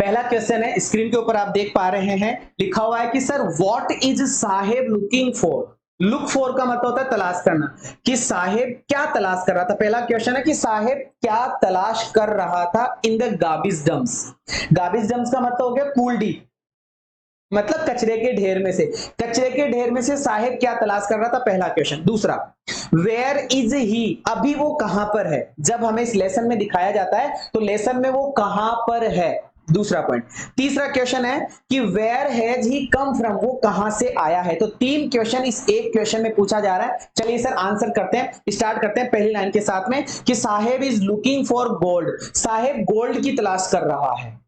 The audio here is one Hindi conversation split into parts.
पहला क्वेश्चन है, स्क्रीन के ऊपर आप देख पा रहे हैं, लिखा हुआ है कि sir what is sahib looking for. Look for का मतलब होता है तलाश करना, कि साहेब क्या तलाश कर रहा था। पहला क्वेश्चन है कि साहेब क्या तलाश कर रहा था in the garbage dumps. Garbage dumps का मतलब हो गया कूलडी, मतलब कचरे के ढेर में से। कचरे के ढेर में से साहेब क्या तलाश कर रहा था, पहला क्वेश्चन। दूसरा, वेयर इज ही, अभी वो कहां पर है। जब हमें इस लेसन में दिखाया जाता है तो लेसन में वो कहां पर है, दूसरा पॉइंट। तीसरा क्वेश्चन है कि where has he come from, वो कहां से आया है। तो तीन क्वेश्चन इस एक क्वेश्चन में पूछा जा रहा है। चलिए सर आंसर करते हैं, स्टार्ट करते हैं पहली लाइन के साथ में कि Saheb is looking for gold. Saheb gold की तलाश कर रहा है,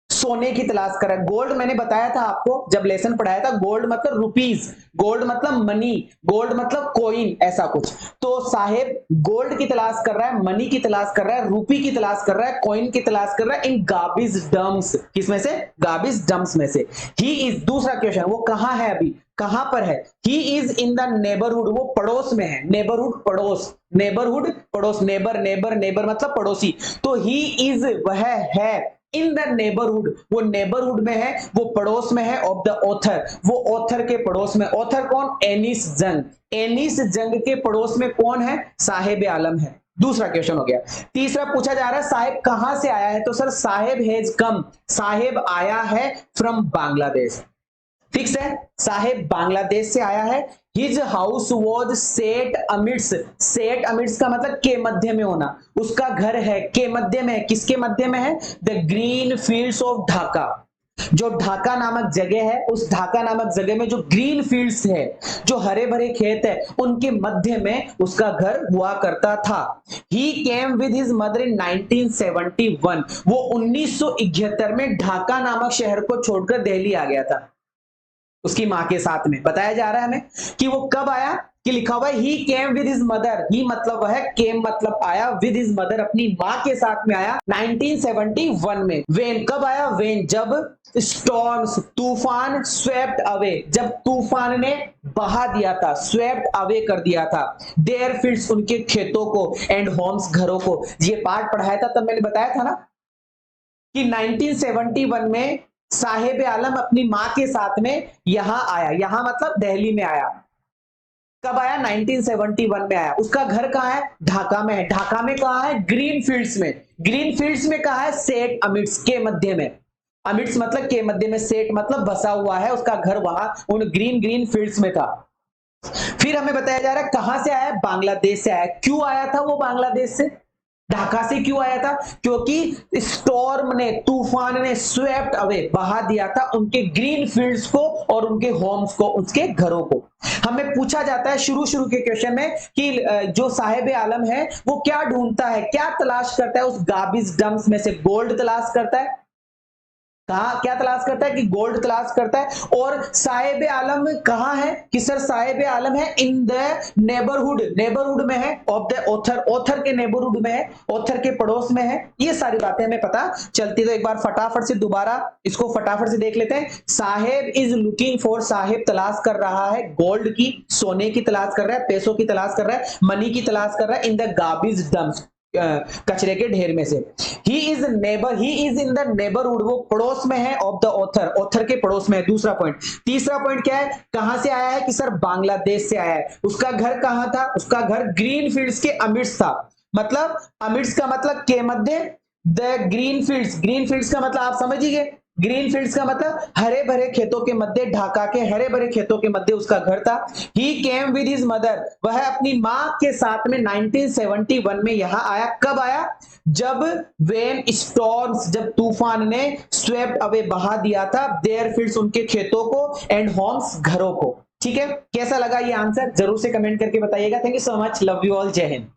सोने की तलाश कर रहा है। गोल्ड मैंने बताया था आपको जब लेसन पढ़ाया था, गोल्ड मतलब रुपीस, गोल्ड मतलब मनी, गोल्ड मतलब कॉइन, ऐसा कुछ। तो साहेब गोल्ड की तलाश कर रहा है, मनी की तलाश कर रहा है, रूपी की तलाश कर रहा है, कॉइन की तलाश कर रहा है इन गार्बेज डंप्स। किसमें से, गार्बेज डंप्स में से। ही इज, दूसरा क्वेश्चन, वो कहां है, अभी कहां पर है। He is in the neighbourhood, वो पड़ोस में है। नेबरहुड पड़ोस, नेबरहुड पड़ोस, नेबर नेबर नेबर मतलब पड़ोसी। तो ही इज, वह है, इन द नेबरहुड, वो नेबरहुड में है, वो पड़ोस में है, ऑफ द ऑथर, वो ऑथर के पड़ोस में। ऑथर कौन, एनिस जंग। एनिस जंग के पड़ोस में कौन है, साहेब आलम है। दूसरा क्वेश्चन हो गया। तीसरा पूछा जा रहा है साहेब कहां से आया है, तो सर साहेब हैज कम, साहेब आया है फ्रॉम बांग्लादेश। फिक्स है, साहेब बांग्लादेश से आया है। His house was set amidst, set amidst का मतलब के मध्य में होना, उसका घर है के मध्य में है। किसके मध्य में है, the green fields of Dhaka. जो ढाका नामक जगह है, उस ढाका नामक जगह में जो ग्रीन फील्ड्स है, जो हरे भरे खेत है, उनके मध्य में उसका घर हुआ करता था। He came with his mother in 1971, वो 1971 में ढाका नामक शहर को छोड़कर दिल्ली आ गया था उसकी मां के साथ में। बताया जा रहा है हमें कि वो कब आया, कि लिखा हुआ है ही केम विद हिज मदर। ही मतलब वह, केम मतलब आया, विद हिज मदर अपनी मां के साथ में आया 1971 में। वेन, कब आया, वेन जब स्टॉर्म्स, तूफान, स्वेप्ट अवे, जब तूफान ने बहा दिया था, स्वेप्ट अवे कर दिया था, देयर फील्ड्स, उनके खेतों को, एंड होम्स, घरों को। ये पार्ट पढ़ाया था तब मैंने बताया था ना कि 1971 में साहेब आलम अपनी मां के साथ में यहां आया। यहां मतलब दिल्ली में आया। कब आया, 1971 में आया। उसका घर कहां है, ढाका में है। ढाका में कहां है, ग्रीन फील्ड्स में। ग्रीन फील्ड्स में कहां है, सेट अमिड्स, के मध्य में। अमिड्स मतलब के मध्य में, सेट मतलब बसा हुआ है, उसका घर वहां उन ग्रीन ग्रीन फील्ड्स में था। फिर हमें बताया जा रहा है कहां से आया, बांग्लादेश से आया। क्यों आया था वो बांग्लादेश से, ढाका से क्यों आया था, क्योंकि स्टॉर्म ने, तूफान ने स्वेप्ट अवे, बहा दिया था उनके ग्रीन फील्ड्स को और उनके होम्स को, उसके घरों को। हमें पूछा जाता है शुरू शुरू के क्वेश्चन में कि जो साहेब आलम है वो क्या ढूंढता है, क्या तलाश करता है उस गार्बेज डंप्स में से, गोल्ड तलाश करता है। कहा, क्या तलाश करता है, कि गोल्ड तलाश करता है। और साहेब आलम कहां है, कि सर साहेब आलम है इन द नेबरहुड, नेबरहुड में है, ऑफ द ऑथर, ऑथर के नेबरहुड में है, ऑथर के पड़ोस में है। ये सारी बातें हमें पता चलती। तो एक बार फटाफट से दोबारा इसको फटाफट से देख लेते हैं। साहेब इज लुकिंग फॉर, साहेब तलाश कर रहा है गोल्ड की, सोने की तलाश कर रहा है, पैसों की तलाश कर रहा है, मनी की तलाश कर रहा है इन द गार्बेज डंप्स, कचरे के ढेर में से। He is neighbour, he is in the neighbourhood, वो पड़ोस में है, ऑफ द ऑथर, ऑथर के पड़ोस में है। दूसरा पॉइंट। तीसरा पॉइंट क्या है, कहां से आया है, कि सर बांग्लादेश से आया है। उसका घर कहां था, उसका घर ग्रीन फील्ड्स के अमिड्स था। मतलब अमिड्स का मतलब के मध्य, the green fields, green fields का मतलब आप समझ ही गए, ग्रीन फील्ड्स का मतलब हरे भरे खेतों के मध्य, ढाका के हरे भरे खेतों के मध्य उसका घर था। He came with his mother, वह अपनी मां के साथ में 1971 में यहां आया। कब आया, जब वेन स्टॉर्म्स, जब तूफान ने स्वेप्ट अवे, बहा दिया था, देयर फील्ड्स, उनके खेतों को, एंड होम्स, घरों को। ठीक है, कैसा लगा ये आंसर, जरूर से कमेंट करके बताइएगा। Thank you so much, love you all, जय हिंद।